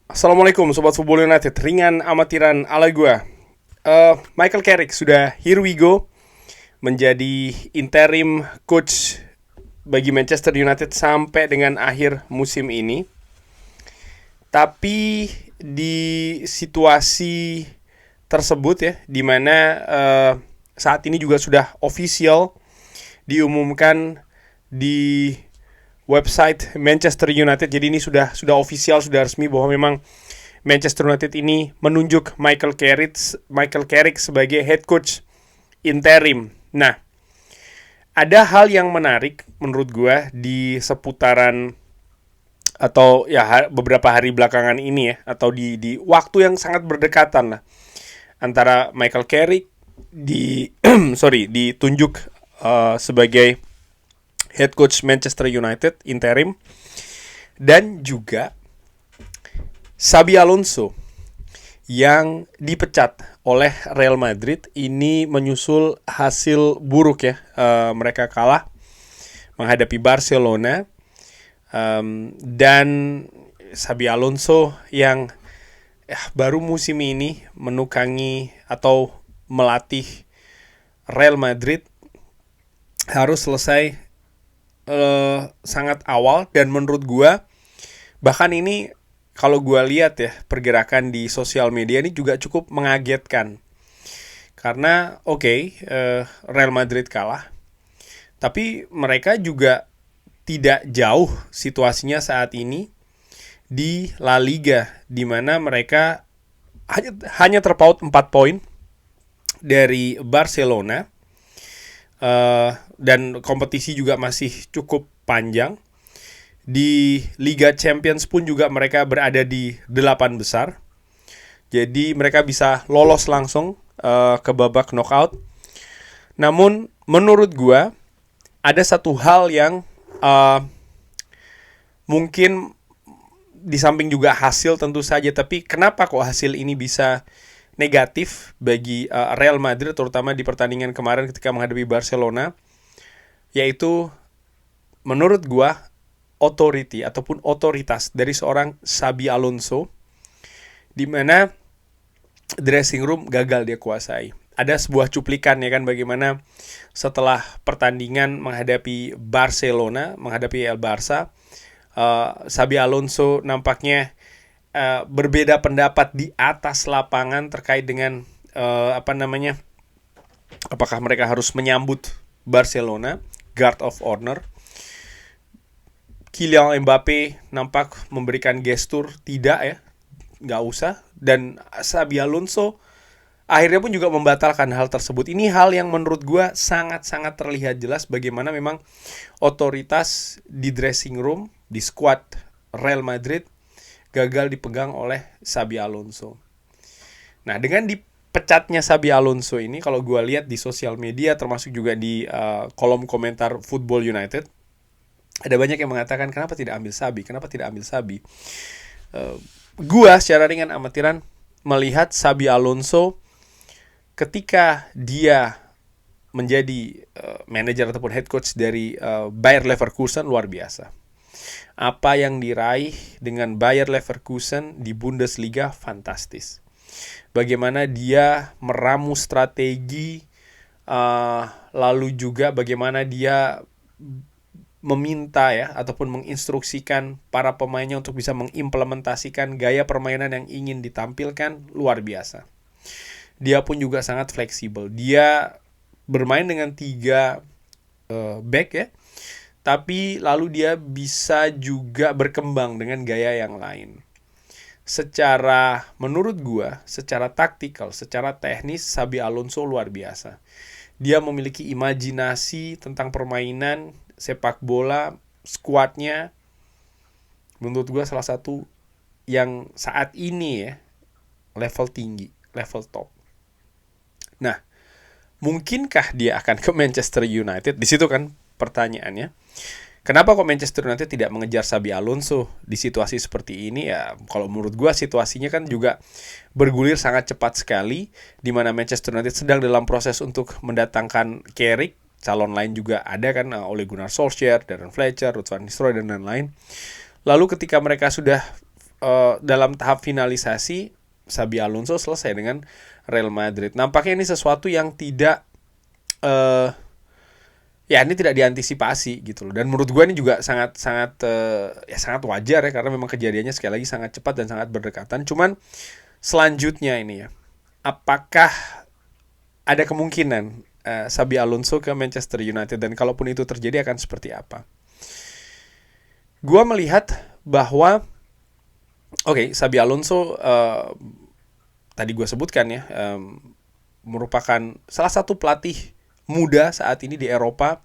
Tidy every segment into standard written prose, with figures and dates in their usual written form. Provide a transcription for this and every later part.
Assalamualaikum Sobat Football United. Ringan amatiran ala gua. Michael Carrick sudah here we go menjadi interim coach bagi Manchester United sampai dengan akhir musim ini. Tapi di situasi tersebut ya, di mana saat ini juga sudah official diumumkan di website Manchester United. Jadi ini sudah official, sudah resmi bahwa memang Manchester United ini menunjuk Michael Carrick sebagai head coach interim. Nah, ada hal yang menarik menurut gue di seputaran atau ya beberapa hari belakangan ini ya, atau di waktu yang sangat berdekatan lah, antara Michael Carrick ditunjuk sebagai head coach Manchester United interim, dan juga Xabi Alonso yang dipecat oleh Real Madrid. Ini menyusul hasil buruk ya, mereka kalah menghadapi Barcelona, dan Xabi Alonso yang baru musim ini menukangi atau melatih Real Madrid harus selesai sangat awal. Dan menurut gua, bahkan ini kalau gua lihat ya, pergerakan di sosial media ini juga cukup mengagetkan. Karena Real Madrid kalah, tapi mereka juga tidak jauh situasinya saat ini di La Liga, di mana mereka hanya terpaut 4 poin dari Barcelona. Dan kompetisi juga masih cukup panjang. Di Liga Champions pun juga mereka berada di 8 besar. Jadi mereka bisa lolos langsung ke babak knockout. Namun menurut gua ada satu hal yang mungkin di samping juga hasil tentu saja, tapi kenapa kok hasil ini bisa negatif bagi Real Madrid, terutama di pertandingan kemarin ketika menghadapi Barcelona, yaitu menurut gua authority ataupun otoritas dari seorang Xabi Alonso, di mana dressing room gagal dia kuasai. Ada sebuah cuplikan ya kan, bagaimana setelah pertandingan menghadapi Barcelona, menghadapi El Barça, Xabi Alonso nampaknya berbeda pendapat di atas lapangan terkait dengan apakah mereka harus menyambut Barcelona, guard of honor. Kylian Mbappe nampak memberikan gestur tidak ya, nggak usah. Dan Xabi Alonso akhirnya pun juga membatalkan hal tersebut. Ini hal yang menurut gue sangat-sangat terlihat jelas bagaimana memang otoritas di dressing room, di squad Real Madrid gagal dipegang oleh Xabi Alonso. Nah, dengan dipecatnya Xabi Alonso ini, kalau gue lihat di sosial media, termasuk juga di kolom komentar Football United, ada banyak yang mengatakan kenapa tidak ambil Xabi. Gue secara ringan amatiran melihat Xabi Alonso ketika dia menjadi manajer ataupun head coach dari Bayer Leverkusen luar biasa. Apa yang diraih dengan Bayer Leverkusen di Bundesliga fantastis. Bagaimana dia meramu strategi, lalu juga bagaimana dia meminta ya ataupun menginstruksikan para pemainnya untuk bisa mengimplementasikan gaya permainan yang ingin ditampilkan, luar biasa. Dia pun juga sangat fleksibel. Dia bermain dengan 3 back ya, tapi lalu dia bisa juga berkembang dengan gaya yang lain. Menurut gua, secara taktikal, secara teknis, Xabi Alonso luar biasa. Dia memiliki imajinasi tentang permainan sepak bola, skuadnya menurut gua salah satu yang saat ini ya level tinggi, level top. Nah, mungkinkah dia akan ke Manchester United? Di situ kan pertanyaannya. Kenapa kok Manchester United tidak mengejar Xabi Alonso di situasi seperti ini? Ya, kalau menurut gue situasinya kan juga bergulir sangat cepat sekali, di mana Manchester United sedang dalam proses untuk mendatangkan Carrick. Calon lain juga ada kan, Ole Gunnar Solskjaer, Darren Fletcher, Ruud van Nistelrooy, dan lain-lain. Lalu ketika mereka sudah dalam tahap finalisasi Xabi Alonso selesai dengan Real Madrid. Nampaknya ini sesuatu yang tidak ini tidak diantisipasi gitu loh. Dan menurut gue ini juga sangat wajar ya, karena memang kejadiannya sekali lagi sangat cepat dan sangat berdekatan. Cuman selanjutnya ini ya, apakah ada kemungkinan Xabi Alonso ke Manchester United, dan kalaupun itu terjadi akan seperti apa? Gue melihat bahwa Xabi Alonso tadi gue sebutkan ya, merupakan salah satu pelatih muda saat ini di Eropa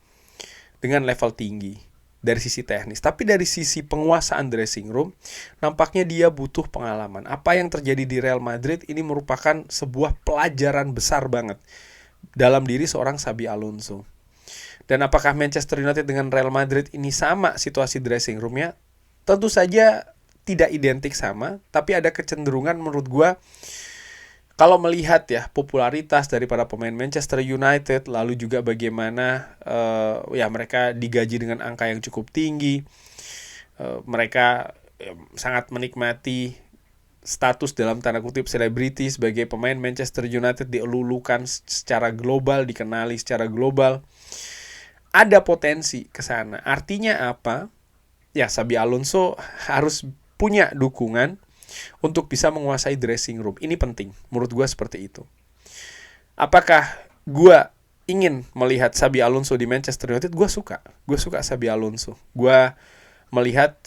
dengan level tinggi dari sisi teknis. Tapi dari sisi penguasaan dressing room, nampaknya dia butuh pengalaman. Apa yang terjadi di Real Madrid ini merupakan sebuah pelajaran besar banget dalam diri seorang Xabi Alonso. Dan apakah Manchester United dengan Real Madrid ini sama situasi dressing roomnya? Tentu saja tidak identik sama, tapi ada kecenderungan menurut gue, kalau melihat ya popularitas daripada pemain Manchester United, lalu juga bagaimana mereka digaji dengan angka yang cukup tinggi, mereka sangat menikmati status dalam tanda kutip selebriti sebagai pemain Manchester United, dielulukan secara global, dikenali secara global, ada potensi ke sana. Artinya apa? Ya, Xabi Alonso harus punya dukungan untuk bisa menguasai dressing room. Ini penting, menurut gue seperti itu. Apakah gue ingin melihat Xabi Alonso di Manchester United? Gue suka Xabi Alonso. Gue melihat,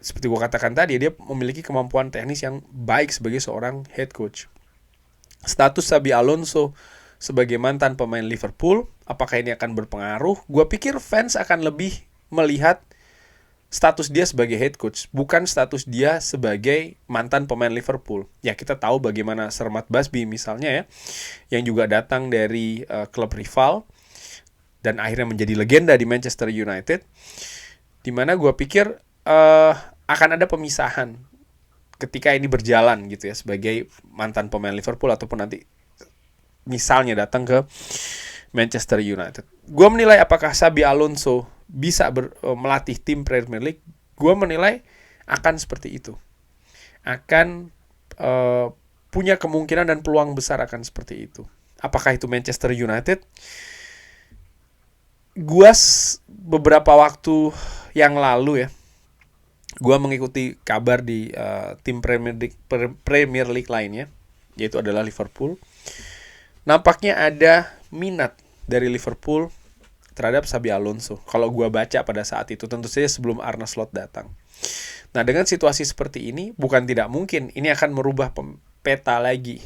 seperti gue katakan tadi, dia memiliki kemampuan teknis yang baik sebagai seorang head coach. Status Xabi Alonso sebagai mantan pemain Liverpool, apakah ini akan berpengaruh? Gue pikir fans akan lebih melihat status dia sebagai head coach, bukan status dia sebagai mantan pemain Liverpool. Ya, kita tahu bagaimana Sir Matt Busby misalnya ya, yang juga datang dari klub rival dan akhirnya menjadi legenda di Manchester United, dimana gue pikir akan ada pemisahan ketika ini berjalan gitu ya, sebagai mantan pemain Liverpool ataupun nanti misalnya datang ke Manchester United. Gue menilai apakah Xabi Alonso bisa melatih tim Premier League, gue menilai akan seperti itu. Akan punya kemungkinan dan peluang besar akan seperti itu. Apakah itu Manchester United? Gue beberapa waktu yang lalu ya, gue mengikuti kabar di tim Premier League lainnya, yaitu adalah Liverpool. Nampaknya ada minat dari Liverpool terhadap Xabi Alonso. Kalau gue baca pada saat itu, tentu saja sebelum Arne Slot datang. Nah, dengan situasi seperti ini, bukan tidak mungkin ini akan merubah peta lagi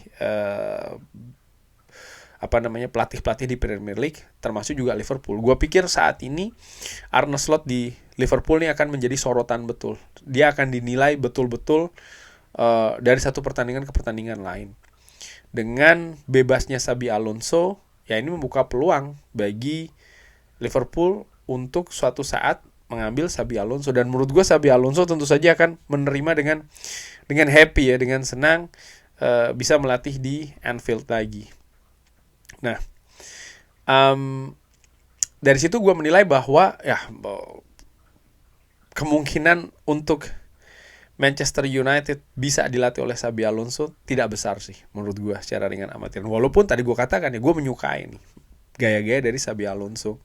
pelatih-pelatih di Premier League, termasuk juga Liverpool. Gue pikir saat ini Arne Slot di Liverpool ini akan menjadi sorotan betul. Dia akan dinilai betul-betul dari satu pertandingan ke pertandingan lain. Dengan bebasnya Xabi Alonso, ya ini membuka peluang bagi Liverpool untuk suatu saat mengambil Xabi Alonso. Dan menurut gue Xabi Alonso tentu saja akan menerima dengan happy ya, dengan senang bisa melatih di Anfield lagi. Nah, dari situ gue menilai bahwa kemungkinan untuk Manchester United bisa dilatih oleh Xabi Alonso tidak besar sih menurut gue secara ringan amatir. Walaupun tadi gue katakan ya, gue menyukai nih gaya-gaya dari Xabi Alonso.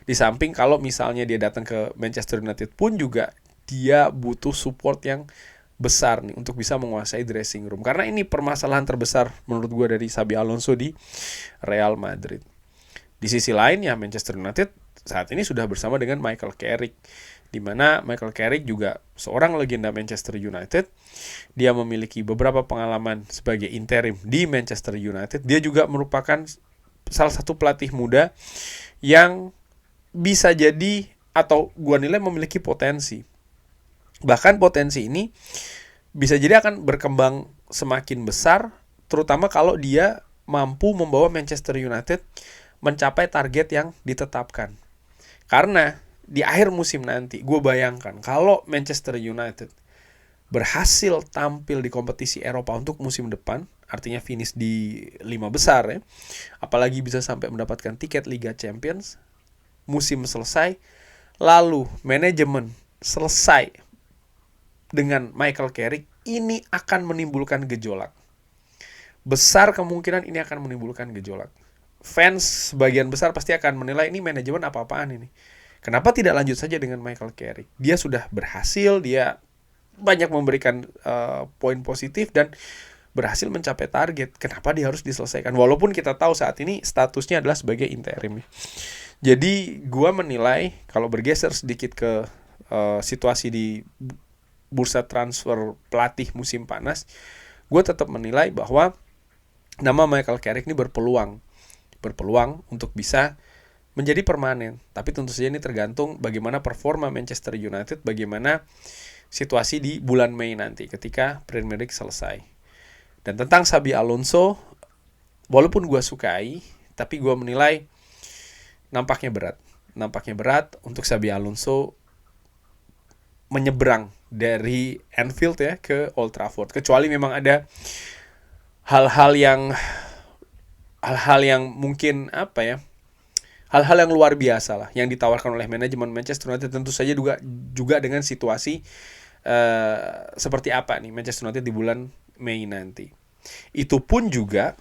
Di samping kalau misalnya dia datang ke Manchester United pun juga dia butuh support yang besar nih untuk bisa menguasai dressing room. Karena ini permasalahan terbesar menurut gue dari Xabi Alonso di Real Madrid. Di sisi lain ya, Manchester United saat ini sudah bersama dengan Michael Carrick, di mana Michael Carrick juga seorang legenda Manchester United. Dia memiliki beberapa pengalaman sebagai interim di Manchester United. Dia juga merupakan salah satu pelatih muda yang bisa jadi atau gua nilai memiliki potensi. Bahkan potensi ini bisa jadi akan berkembang semakin besar, terutama kalau dia mampu membawa Manchester United mencapai target yang ditetapkan. Karena di akhir musim nanti, gue bayangkan kalau Manchester United berhasil tampil di kompetisi Eropa untuk musim depan, artinya finish di 5 besar ya, apalagi bisa sampai mendapatkan tiket Liga Champions, musim selesai, lalu manajemen selesai dengan Michael Carrick, ini akan menimbulkan gejolak. Besar kemungkinan ini akan menimbulkan gejolak. Fans sebagian besar pasti akan menilai ini manajemen apa-apaan ini. Kenapa tidak lanjut saja dengan Michael Carrick? Dia sudah berhasil, dia banyak memberikan poin positif dan berhasil mencapai target. Kenapa dia harus diselesaikan? Walaupun kita tahu saat ini statusnya adalah sebagai interim. Jadi gua menilai kalau bergeser sedikit ke situasi di bursa transfer pelatih musim panas, gue tetap menilai bahwa nama Michael Carrick ini berpeluang untuk bisa menjadi permanen. Tapi tentu saja ini tergantung bagaimana performa Manchester United, bagaimana situasi di bulan Mei nanti ketika Premier League selesai. Dan tentang Xabi Alonso, walaupun gue sukai, tapi gue menilai nampaknya berat untuk Xabi Alonso menyeberang dari Anfield ya ke Old Trafford, kecuali memang ada hal-hal yang mungkin hal-hal yang luar biasa lah yang ditawarkan oleh manajemen Manchester United. Tentu saja juga dengan situasi seperti apa nih Manchester United di bulan Mei nanti. Itu pun juga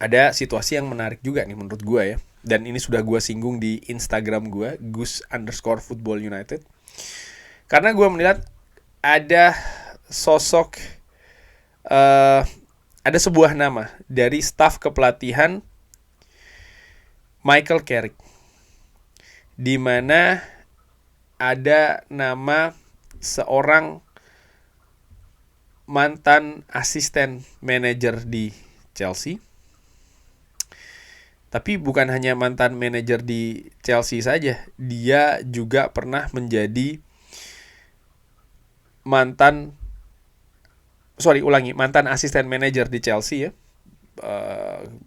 ada situasi yang menarik juga nih menurut gue ya, dan ini sudah gue singgung di Instagram gue, Gus_Football United. Karena gue melihat ada sosok, ada sebuah nama dari staf kepelatihan Michael Carrick, di mana ada nama seorang mantan asisten manajer di Chelsea. Tapi bukan hanya mantan manajer di Chelsea saja, dia juga pernah menjadi mantan asisten manajer di Chelsea ya,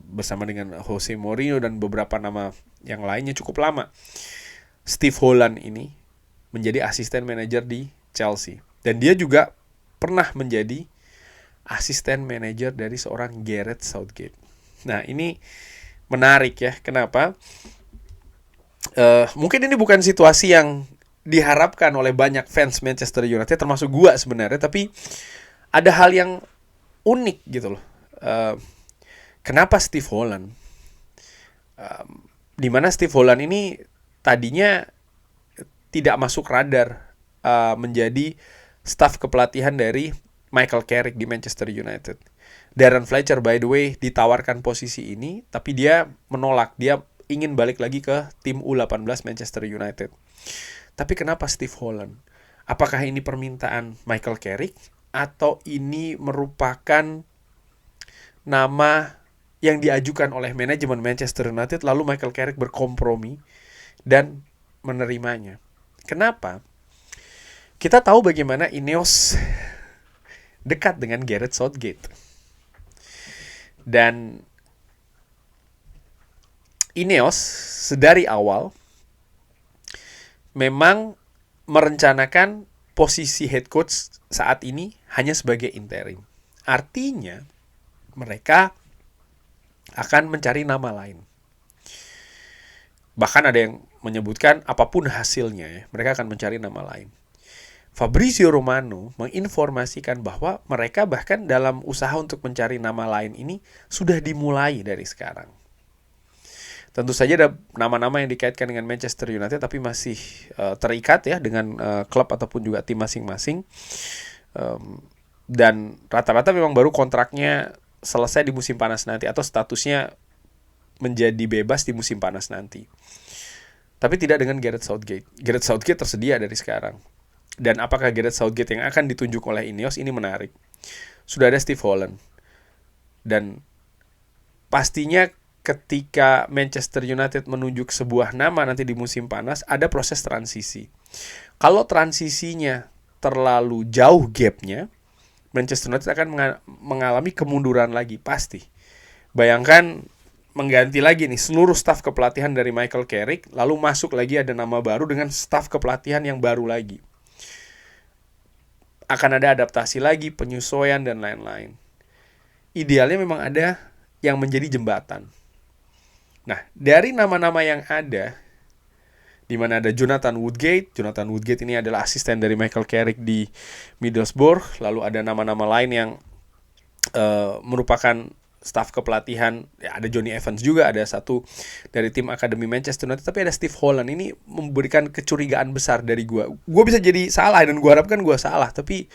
bersama dengan Jose Mourinho dan beberapa nama yang lainnya cukup lama. Steve Holland ini menjadi asisten manajer di Chelsea, dan dia juga pernah menjadi asisten manajer dari seorang Gareth Southgate. Nah ini menarik ya, kenapa? Mungkin ini bukan situasi yang diharapkan oleh banyak fans Manchester United, termasuk gua sebenarnya, tapi ada hal yang unik gitu loh. Kenapa Steve Holland? Dimana Steve Holland ini tadinya tidak masuk radar menjadi staf kepelatihan dari Michael Carrick di Manchester United. Darren Fletcher by the way ditawarkan posisi ini, tapi dia menolak. Dia ingin balik lagi ke tim U18 Manchester United. Tapi kenapa Steve Holland? Apakah ini permintaan Michael Carrick atau ini merupakan nama yang diajukan oleh manajemen Manchester United lalu Michael Carrick berkompromi dan menerimanya? Kenapa? Kita tahu bagaimana Ineos dekat dengan Gareth Southgate. Dan Ineos sedari awal memang merencanakan posisi head coach saat ini hanya sebagai interim. Artinya mereka akan mencari nama lain. Bahkan ada yang menyebutkan apapun hasilnya ya, mereka akan mencari nama lain. Fabrizio Romano menginformasikan bahwa mereka bahkan dalam usaha untuk mencari nama lain ini sudah dimulai dari sekarang. Tentu saja ada nama-nama yang dikaitkan dengan Manchester United tapi masih terikat ya dengan klub ataupun juga tim masing-masing. Dan rata-rata memang baru kontraknya selesai di musim panas nanti atau statusnya menjadi bebas di musim panas nanti. Tapi tidak dengan Gareth Southgate. Gareth Southgate tersedia dari sekarang. Dan apakah Gareth Southgate yang akan ditunjuk oleh Ineos? Ini menarik. Sudah ada Steve Holland. Dan pastinya ketika Manchester United menunjuk sebuah nama nanti di musim panas, ada proses transisi. Kalau transisinya terlalu jauh gapnya, Manchester United akan mengalami kemunduran lagi, pasti. Bayangkan mengganti lagi nih seluruh staf kepelatihan dari Michael Carrick, lalu masuk lagi ada nama baru dengan staf kepelatihan yang baru lagi. Akan ada adaptasi lagi, penyesuaian, dan lain-lain. Idealnya memang ada yang menjadi jembatan. Nah, dari nama-nama yang ada, di mana ada Jonathan Woodgate. Jonathan Woodgate ini adalah asisten dari Michael Carrick di Middlesbrough. Lalu ada nama-nama lain yang merupakan staf kepelatihan. Ya, ada Johnny Evans juga, ada satu dari tim akademi Manchester United, tapi ada Steve Holland. Ini memberikan kecurigaan besar dari gue. Gue bisa jadi salah dan gue harapkan gue salah, tapi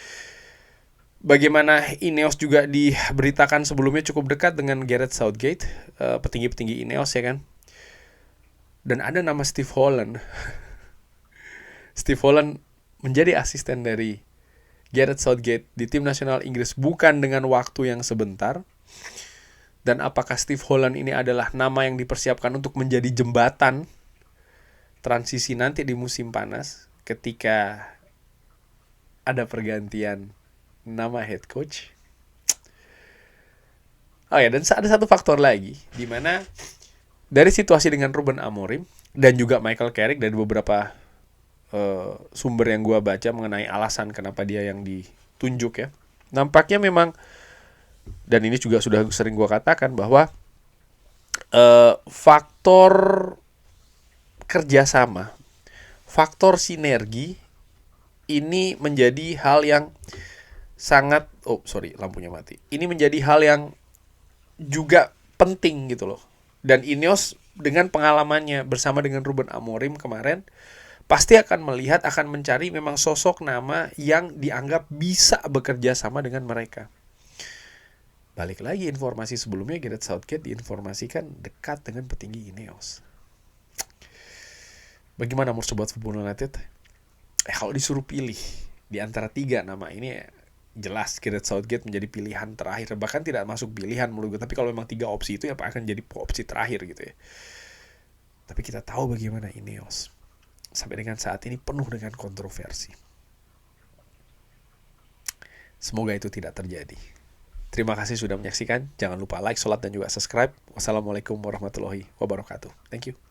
bagaimana Ineos juga diberitakan sebelumnya cukup dekat dengan Gareth Southgate, petinggi-petinggi Ineos ya kan. Dan ada nama Steve Holland. Steve Holland menjadi asisten dari Gareth Southgate di tim nasional Inggris bukan dengan waktu yang sebentar. Dan apakah Steve Holland ini adalah nama yang dipersiapkan untuk menjadi jembatan transisi nanti di musim panas ketika ada pergantian nama head coach? Oh ya, dan ada satu faktor lagi, di mana dari situasi dengan Ruben Amorim dan juga Michael Carrick, dari beberapa sumber yang gue baca mengenai alasan kenapa dia yang ditunjuk ya, nampaknya memang, dan ini juga sudah sering gue katakan, bahwa faktor kerjasama, faktor sinergi ini menjadi hal yang sangat, lampunya mati. Ini menjadi hal yang juga penting gitu loh. Dan Ineos dengan pengalamannya bersama dengan Ruben Amorim kemarin, pasti akan melihat, akan mencari memang sosok nama yang dianggap bisa bekerja sama dengan mereka. Balik lagi, informasi sebelumnya Gareth Southgate diinformasikan dekat dengan petinggi Ineos. Bagaimana menurut Sobat Football United? Kalau disuruh pilih di antara 3 nama ini, jelas Gareth Southgate menjadi pilihan terakhir. Bahkan tidak masuk pilihan menurut gue. Tapi kalau memang 3 opsi itu ya akan jadi opsi terakhir gitu ya. Tapi kita tahu bagaimana Ineos sampai dengan saat ini penuh dengan kontroversi. Semoga itu tidak terjadi. Terima kasih sudah menyaksikan. Jangan lupa like, sholat, dan juga subscribe. Wassalamualaikum warahmatullahi wabarakatuh. Thank you.